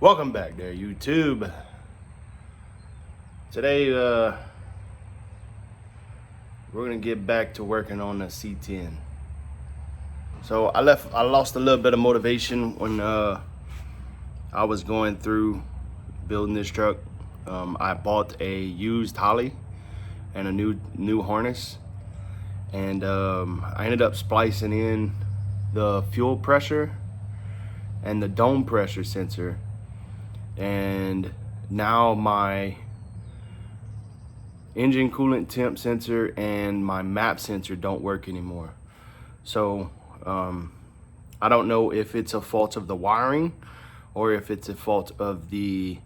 Welcome back there, YouTube. Today, we're gonna get back to working on the C10. So I lost a little bit of motivation when I was going through building this truck. I bought a used Holley and a new harness, and I ended up splicing in the fuel pressure and the dome pressure sensor, and now my engine coolant temp sensor and my map sensor don't work anymore. So I don't know if it's a fault of the wiring or if it's a fault of the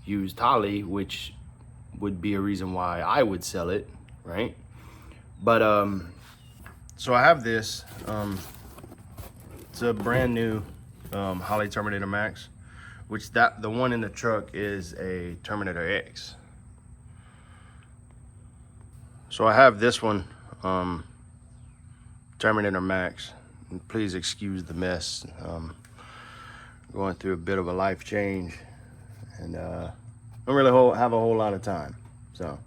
used Holley, which would be a reason why I would sell it, right? But so I have this. It's a brand new Holley TermX, which the one in the truck is a TermX. So I have this one, TermXMax. Please excuse the mess. Going through a bit of a life change, and don't really have a whole lot of time. So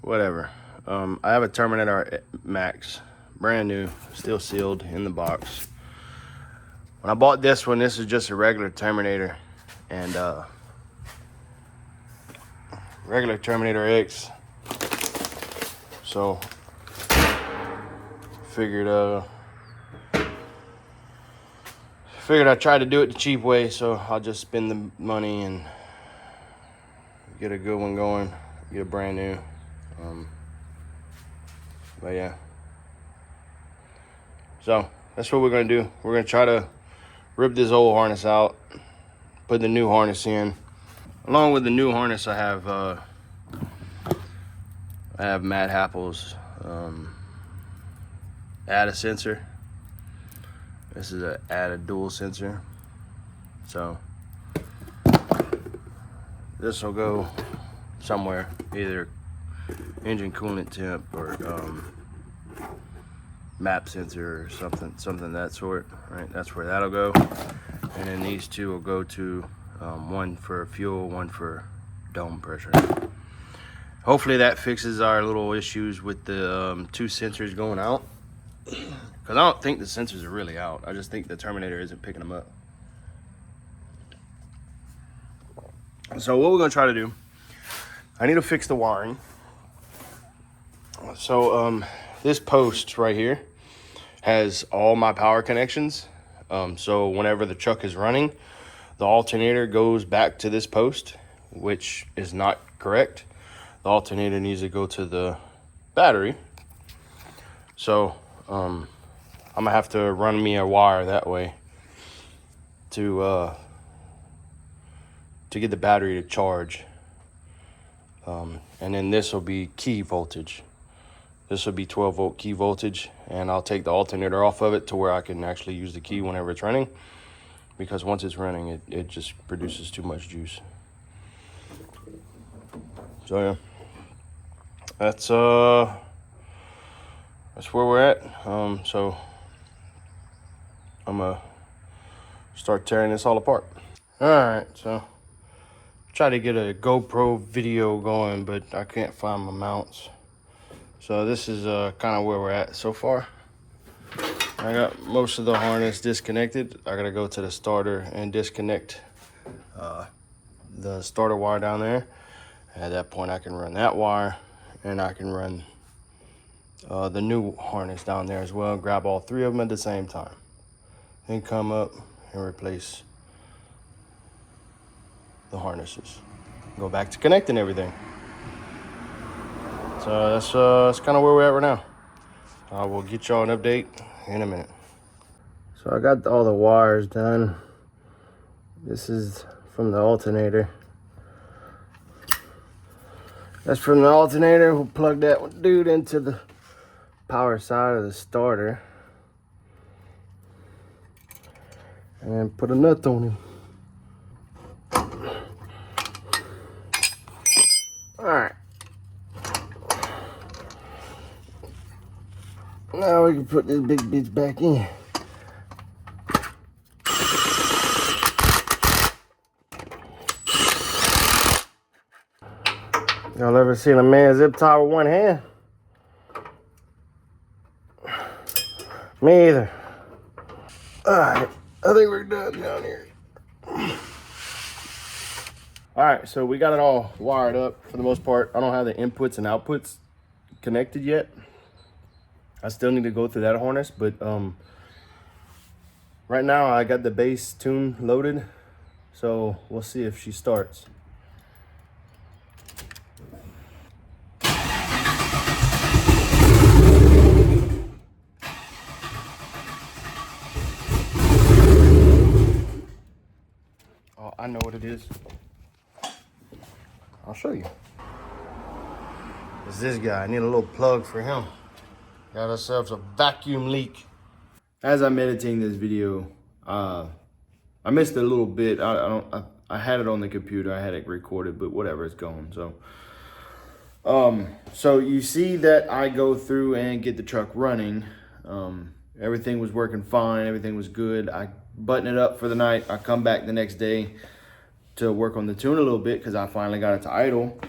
whatever. I have a TermXMax, brand new, still sealed in the box. When I bought this one, this is just a regular Terminator, and regular Terminator X. So figured I tried to do it the cheap way, so I'll just spend the money and get a good one going, get a brand new. But yeah, so that's what we're gonna do. We're gonna try to rip this old harness out, put the new harness in. Along with the new harness, I have Matt Happel's add sensor. This is a dual sensor. So this will go somewhere, either engine coolant temp or map sensor or something that sort. Right, that's where that'll go. And then these two will go to one for fuel, one for dome pressure. Hopefully that fixes our little issues with the two sensors going out. Because I don't think the sensors are really out. I just think the Terminator isn't picking them up. So what we're going to try to do, I need to fix the wiring. So this post right here has all my power connections. So whenever the truck is running, the alternator goes back to this post, which is not correct. The alternator needs to go to the battery. So I'm gonna have to run me a wire that way to get the battery to charge. And then this will be key voltage. This will be 12 volt key voltage, and I'll take the alternator off of it to where I can actually use the key whenever it's running, because once it's running, it just produces too much juice. So yeah, that's where we're at. So I'm gonna start tearing this all apart. All right, so try to get a GoPro video going, but I can't find my mounts. So this is kind of where we're at so far. I got most of the harness disconnected. I gotta go to the starter and disconnect the starter wire down there. At that point, I can run that wire, and I can run the new harness down there as well. Grab all three of them at the same time. Then come up and replace the harnesses. Go back to connecting everything. So that's kind of where we're at right now. I will get y'all an update in a minute. So I got all the wires done. This is from the alternator. That's from the alternator. We'll plug that dude into the power side of the starter and then put a nut on him. All right. Now we can put this big bitch back in. Y'all ever seen a man zip tie with one hand? Me either. Alright, I think we're done down here. Alright, so we got it all wired up for the most part. I don't have the inputs and outputs connected yet. I still need to go through that harness, but right now I got the bass tune loaded, so we'll see if she starts. Oh, I know what it is. I'll show you. It's this guy. I need a little plug for him. Got ourselves a vacuum leak. As I'm editing this video, I missed a little bit. I had it on the computer. I had it recorded, but whatever, it's gone. So you see that I go through and get the truck running. Everything was working fine. Everything was good. I button it up for the night. I come back the next day to work on the tune a little bit because I finally got it to idle.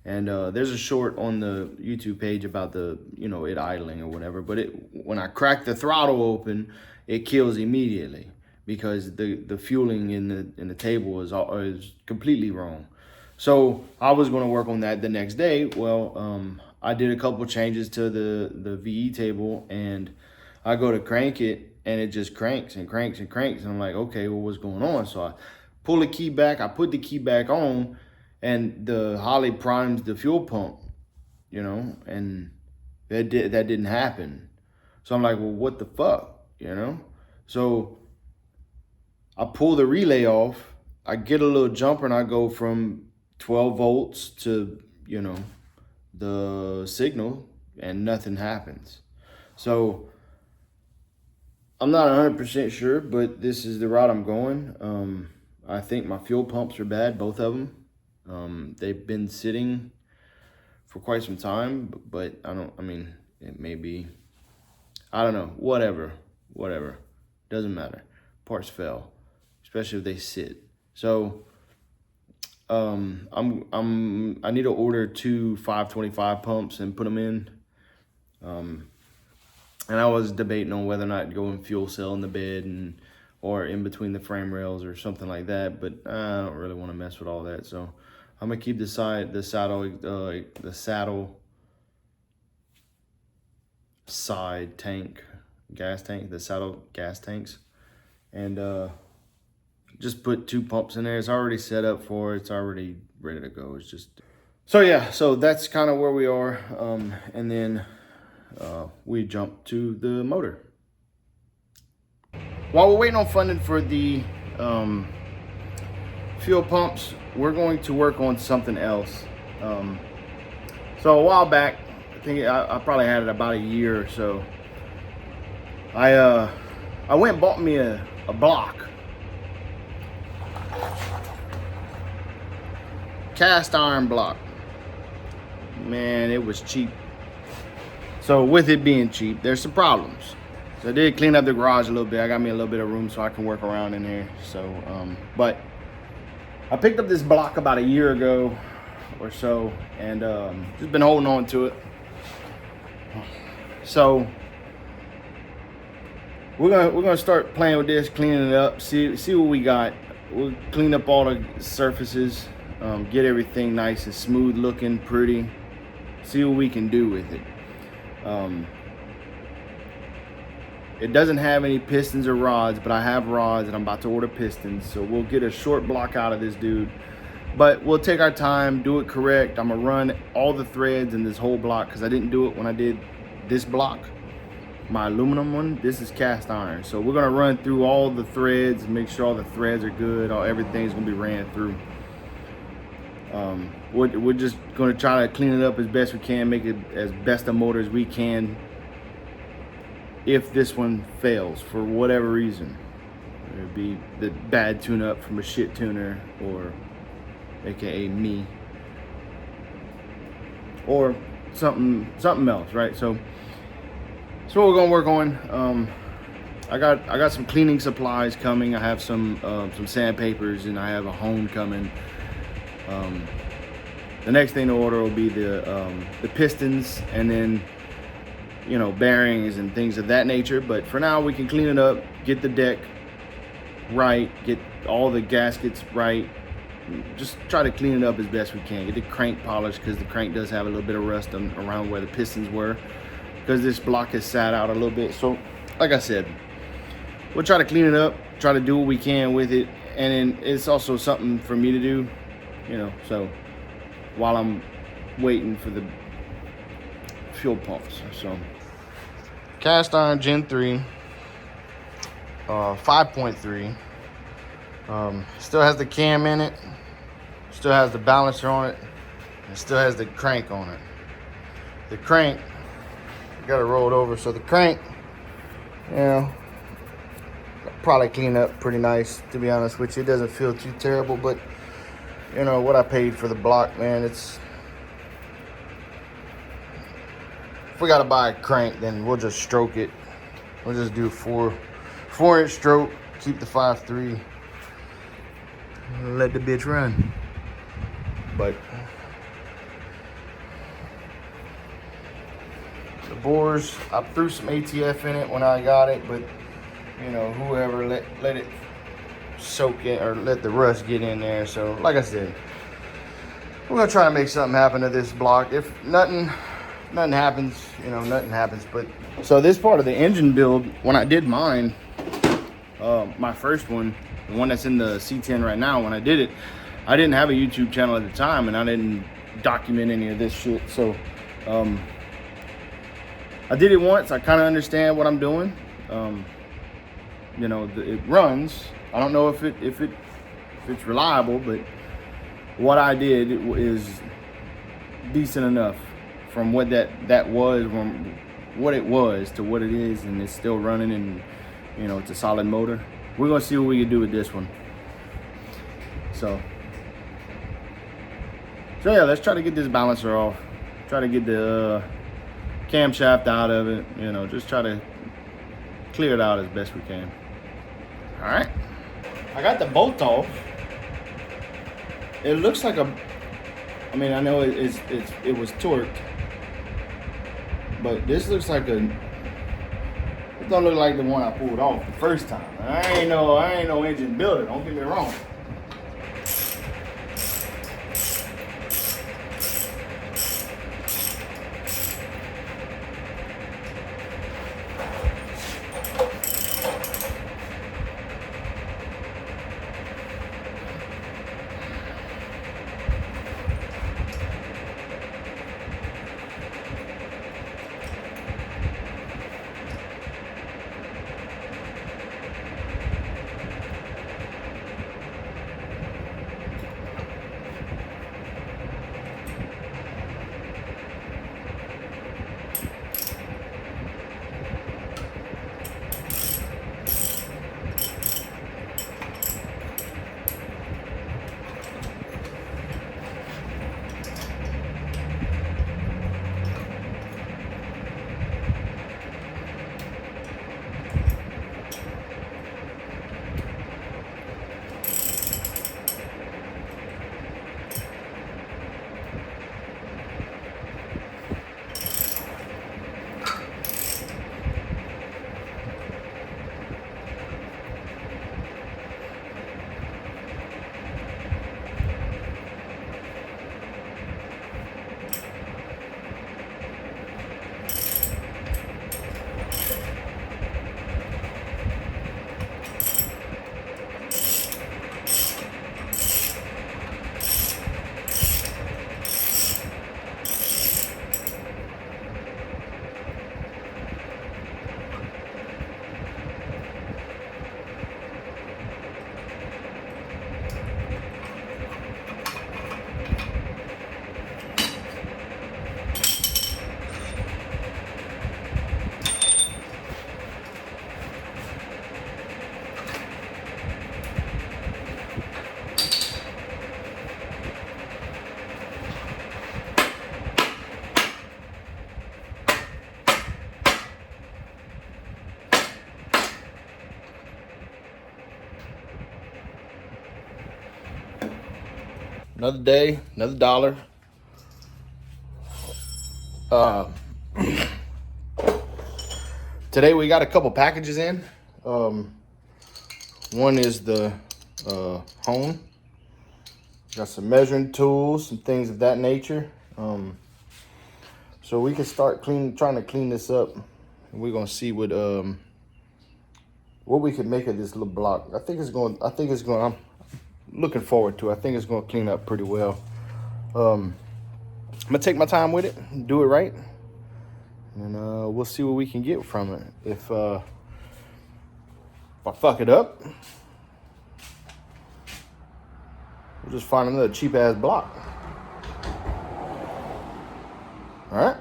And there's a short on the YouTube page about the, it idling or whatever. But when I crack the throttle open, it kills immediately because the fueling in the table is completely wrong. So I was going to work on that the next day. Well, I did a couple changes to the VE table, and I go to crank it, and it just cranks and cranks and cranks. And I'm like, okay, well, what's going on? So I pull the key back. I put the key back on, and the Holley primes the fuel pump, and that didn't happen. So I'm like, well, what the fuck, So I pull the relay off. I get a little jumper, and I go from 12 volts to, the signal, and nothing happens. So I'm not 100% sure, but this is the route I'm going. I think my fuel pumps are bad, both of them. They've been sitting for quite some time, but it may be, I don't know, whatever, doesn't matter. Parts fail, especially if they sit. So I need to order 2 525 pumps and put them in. And I was debating on whether or not to go in fuel cell in the bed or in between the frame rails or something like that, but I don't really want to mess with all that. So I'm gonna keep the saddle side tank, gas tank, the saddle gas tanks, and just put 2 pumps in there. It's already set up for it. It's already ready to go. It's just, so that's kind of where we are. And then we jump to the motor. While we're waiting on funding for the fuel pumps, we're going to work on something else. So a while back, I think I probably had it about a year or so, I went and bought me a block. Cast iron block. Man, it was cheap. So with it being cheap, there's some problems. So I did clean up the garage a little bit. I got me a little bit of room so I can work around in here. So, but I picked up this block about a year ago or so, and just been holding on to it. So we're gonna start playing with this, cleaning it up, see what we got. We'll clean up all the surfaces, get everything nice and smooth looking, pretty. See what we can do with it. It doesn't have any pistons or rods, but I have rods and I'm about to order pistons. So we'll get a short block out of this dude, but we'll take our time, do it correct. I'm gonna run all the threads in this whole block because I didn't do it when I did this block, my aluminum one. This is cast iron. So we're gonna run through all the threads, make sure all the threads are good, everything's gonna be ran through. We're just gonna try to clean it up as best we can, make it as best a motor as we can. If this one fails for whatever reason, it'd be the bad tune-up from a shit tuner, or AKA me, or something else, right? So what we're gonna work on. I got some cleaning supplies coming. I have some sandpapers, and I have a hone coming. The next thing to order will be the pistons, and then, you know, bearings and things of that nature. But for now, we can clean it up, get the deck right, get all the gaskets right, just try to clean it up as best we can. Get the crank polished, because the crank does have a little bit of rust around where the pistons were, because this block has sat out a little bit. So like I said, we'll try to clean it up, try to do what we can with it. And then it's also something for me to do, you know, so while I'm waiting for the fuel pumps. So cast iron Gen 3, 5.3. Still has the cam in it, still has the balancer on it, and still has the crank on it. The crank, got it rolled over, so the crank, you know, probably clean up pretty nice, to be honest with you. It doesn't feel too terrible, but you know what I paid for the block, man. It's, if we gotta buy a crank, then we'll just stroke it. We'll just do 4-inch stroke, keep the 5.3, let the bitch run. But the bores, I threw some ATF in it when I got it, but you know, whoever let it soak in, or let the rust get in there. So like I said, we're gonna try to make something happen to this block. If nothing happens, you know, nothing happens. But so this part of the engine build, when I did mine, my first one, the one that's in the C10 right now, when I did it, I didn't have a YouTube channel at the time, and I didn't document any of this shit. So I did it once. I kind of understand what I'm doing. You know, it runs. I don't know if it's reliable, but what I did is decent enough from what that was, from what it was to what it is, and it's still running, and you know, it's a solid motor. We're gonna see what we can do with this one. So yeah, let's try to get this balancer off. Try to get the camshaft out of it. You know, just try to clear it out as best we can. All right, I got the bolt off. It looks like I mean, I know it was torqued, but this looks like it don't look like the one I pulled off the first time. I ain't no engine builder, don't get me wrong. Another day, another dollar. Today we got a couple packages in. One is the hone. Got some measuring tools, some things of that nature. So we can start trying to clean this up. We're gonna see what we can make of this little block. I think it's going. I'm looking forward to it. I think it's going to clean up pretty well. I'm gonna take my time with it, do it right, and we'll see what we can get from it. If I fuck it up, we'll just find another cheap ass block. All right,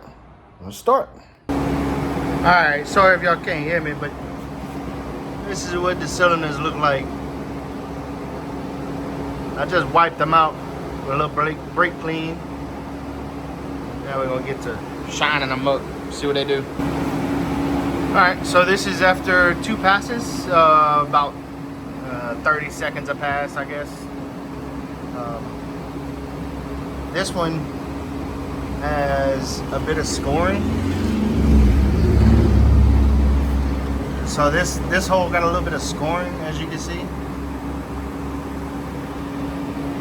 let's start. All right, sorry if y'all can't hear me, but this is what the cylinders look like. I just wiped them out with a little brake clean. Now we're gonna get to shining them up, see what they do. All right, so this is after 2 passes, about 30 seconds a pass, I guess. This one has a bit of scoring. So this hole got a little bit of scoring, as you can see.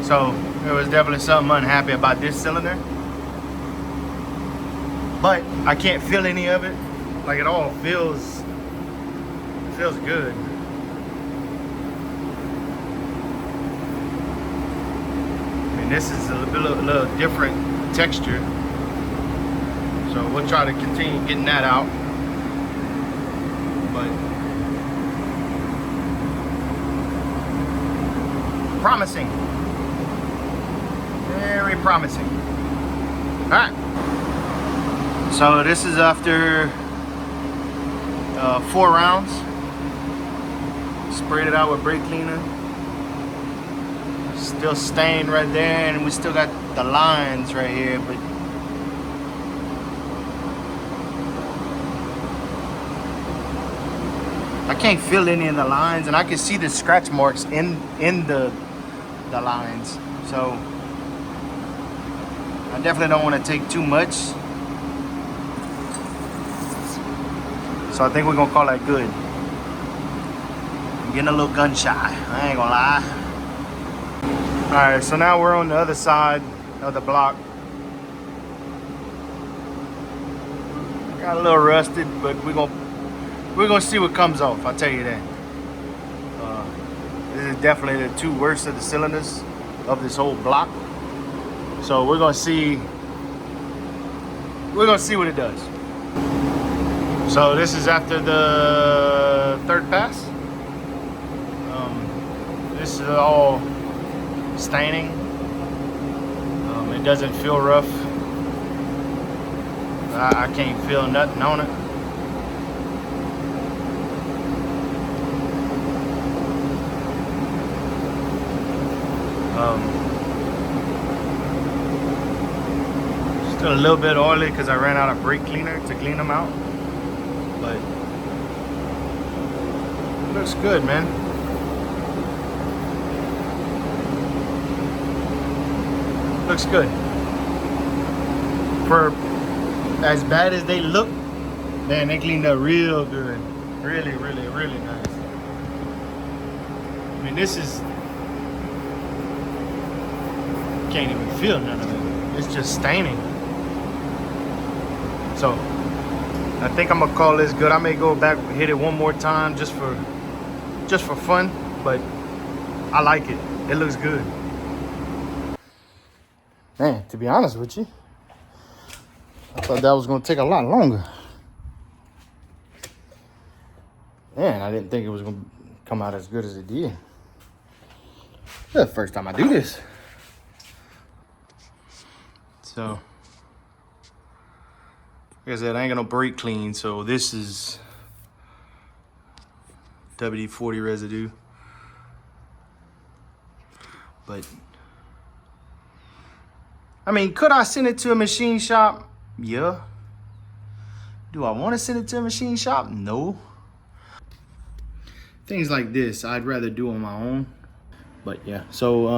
So there was definitely something unhappy about this cylinder. But I can't feel any of it. Like, it all feels good. I mean, this is a little different texture. So we'll try to continue getting that out. But promising. Very promising. All right. So this is after 4 rounds. Sprayed it out with brake cleaner. Still stained right there, and we still got the lines right here, but I can't feel any of the lines, and I can see the scratch marks in the lines. So I definitely don't want to take too much. So I think we're gonna call that good. I'm getting a little gun shy, I ain't gonna lie. All right, so now we're on the other side of the block. Got a little rusted, but we're gonna see what comes off, I'll tell you that. This is definitely the 2 worst of the cylinders of this whole block. So we're gonna see what it does. So this is after the 3rd pass. This is all staining. It doesn't feel rough. I can't feel nothing on it. Still a little bit oily because I ran out of brake cleaner to clean them out. But it looks good, man. Looks good. For as bad as they look, man, they cleaned up real good. Really, really, really nice. I mean, this is, can't even feel none of it. It's just staining. So I think I'm gonna call this good. I may go back and hit it one more time just for fun, but I like it. It looks good. Man, to be honest with you, I thought that was gonna take a lot longer. Man, I didn't think it was gonna come out as good as it did. This is the first time I do this. So, like I said, I ain't got no brake clean, so this is WD-40 residue. But I mean, could I send it to a machine shop? Yeah. Do I want to send it to a machine shop? No. Things like this, I'd rather do on my own. But yeah, so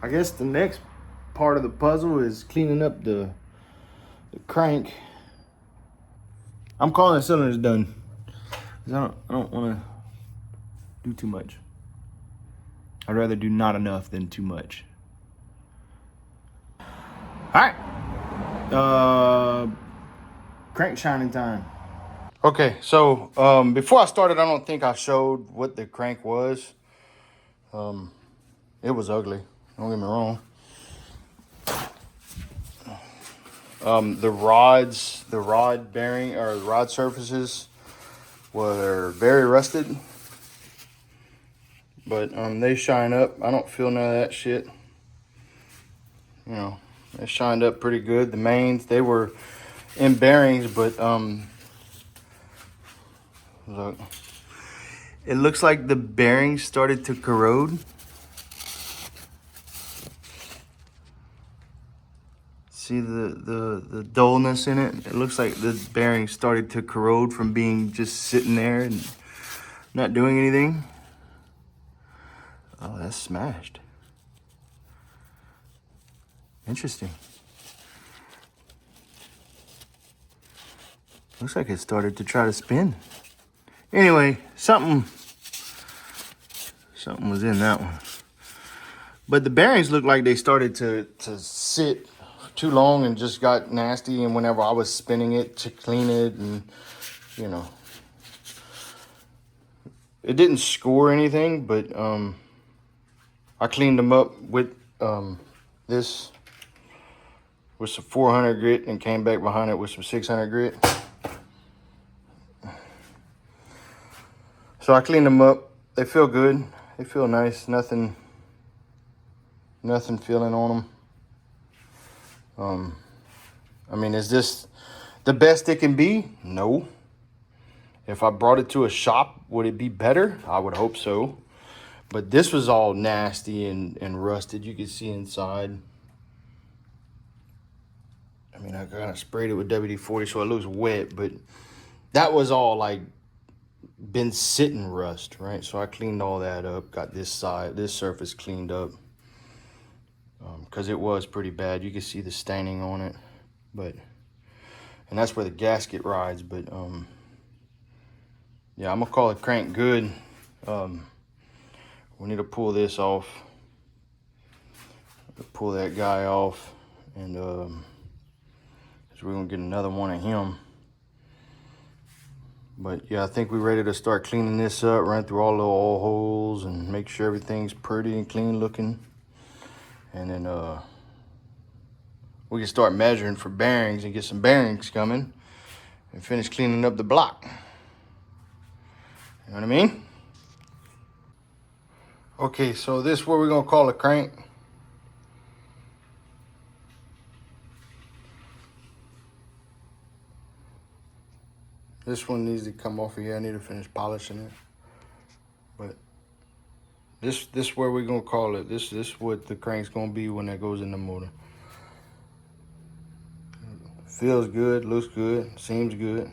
I guess the next part of the puzzle is cleaning up the crank. I'm calling the cylinders done. I don't want to do too much. I'd rather do not enough than too much. All right. Crank shining time. Okay, so before I started, I don't think I showed what the crank was. It was ugly. Don't get me wrong. The rod bearing or the rod surfaces were very rusted, but they shine up. I don't feel none of that shit. You know, they shined up pretty good. The mains, they were in bearings, but look, it looks like the bearings started to corrode. See the dullness in it? It looks like the bearings started to corrode from being just sitting there and not doing anything. Oh, that's smashed. Interesting. Looks like it started to try to spin. Anyway, something was in that one. But the bearings look like they started to sit too long and just got nasty. And whenever I was spinning it to clean it, and you know, it didn't score anything, but I cleaned them up with this with some 400 grit and came back behind it with some 600 grit. So I cleaned them up. They feel good. They feel nice. Nothing feeling on them. I mean, is this the best it can be? No. If I brought it to a shop, would it be better? I would hope so. But this was all nasty and rusted. You could see inside. I mean, I kind of sprayed it with WD-40 so it looks wet, but that was all like been sitting rust, right? So I cleaned all that up, got this surface cleaned up, because it was pretty bad. You can see the staining on it, and that's where the gasket rides. But yeah, I'm gonna call it crank good. We need to pull this off, pull that guy off, and because we're gonna get another one of him. But yeah, I think we're ready to start cleaning this up, run through all the oil holes and make sure everything's pretty and clean looking. And then we can start measuring for bearings and get some bearings coming and finish cleaning up the block. You know what I mean? Okay, so this is what we're gonna call a crank. This one needs to come off of here. I need to finish polishing it. But this where we're gonna call it. This what the crank's gonna be when that goes in the motor. Feels good, looks good, seems good.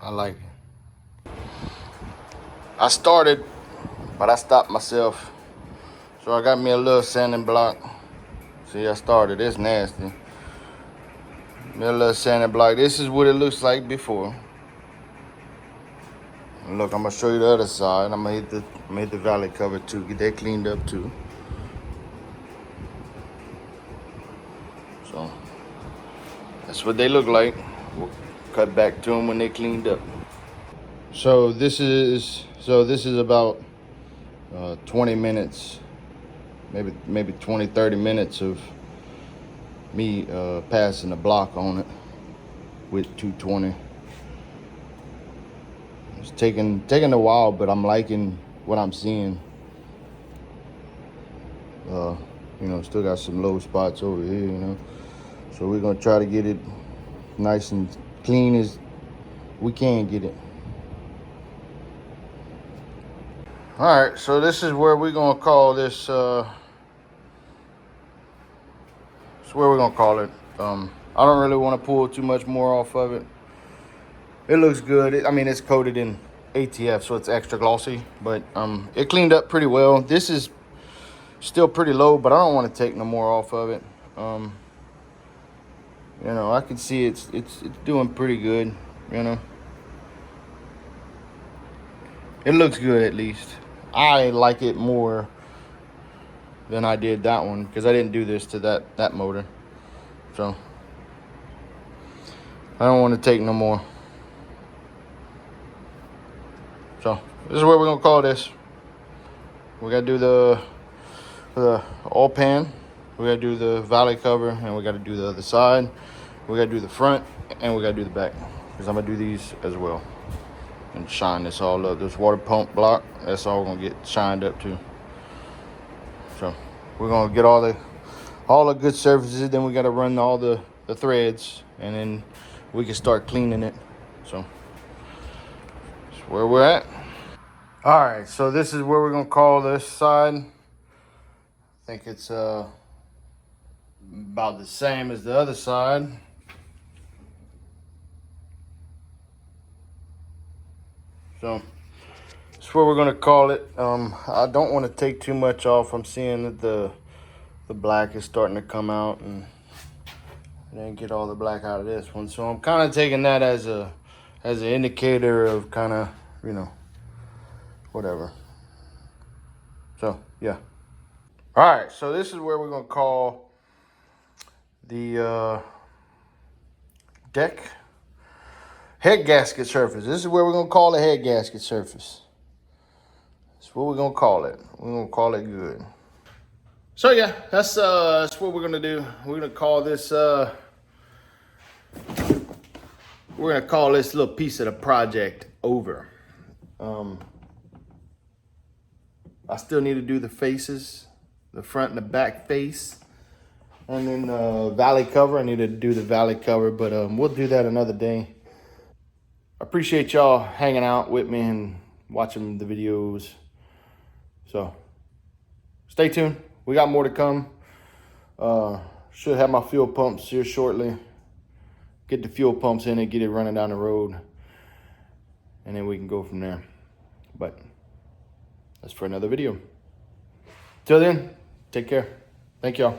I like it. I started, but I stopped myself. So I got me a little sanding block. See, I started. It's nasty. Me a little sanding block. This is what it looks like before. And look, I'm gonna show you the other side. I'm gonna hit the valley cover too. Get that cleaned up too. So that's what they look like. We'll cut back to them when they cleaned up. So this is about 20 minutes, maybe 20, 30 minutes of me passing the block on it with 220. It's taking a while, but I'm liking what I'm seeing. You know, still got some low spots over here, you know. So we're gonna try to get it nice and clean as we can get it. All right, so this is where we're gonna call this. That's where we're gonna call it. I don't really want to pull too much more off of it. It looks good. I mean, it's coated in ATF, so it's extra glossy, but it cleaned up pretty well. This is Still pretty low, but I don't want to take no more off of it. You know, I can see it's doing pretty good. You know, it looks good at least. I like it more than I did that one because I didn't do this to that motor. So I don't want to take no more. So this is where we're gonna call this. We gotta do the oil pan. We gotta do the valley cover, and we gotta do the other side. We gotta do the front, and we gotta do the back, because I'm gonna do these as well and shine this all up. This water pump block, that's all gonna get shined up too. So we're gonna get all the good surfaces. Then we gotta run all the threads, and then we can start cleaning it. So that's where we're at. All right, so this is where we're gonna call this side. I think it's about the same as the other side. So that's where we're gonna call it. I don't want to take too much off. I'm seeing that the black is starting to come out, and I didn't get all the black out of this one. So I'm kind of taking that as an indicator of kind of, you know, whatever. So yeah. All right, so this is where we're gonna call the deck head gasket surface. This is where we're gonna call the head gasket surface. That's what we're gonna call it. We're gonna call it good. So yeah, that's what we're gonna do. We're gonna call this little piece of the project over. I still need to do the faces, the front and the back face, and then valley cover. I need to do the valley cover, but we'll do that another day. I appreciate y'all hanging out with me and watching the videos. So stay tuned. We got more to come. Should have my fuel pumps here shortly. Get the fuel pumps in and get it running down the road, and then we can go from there. But that's for another video. Till then, take care. Thank y'all.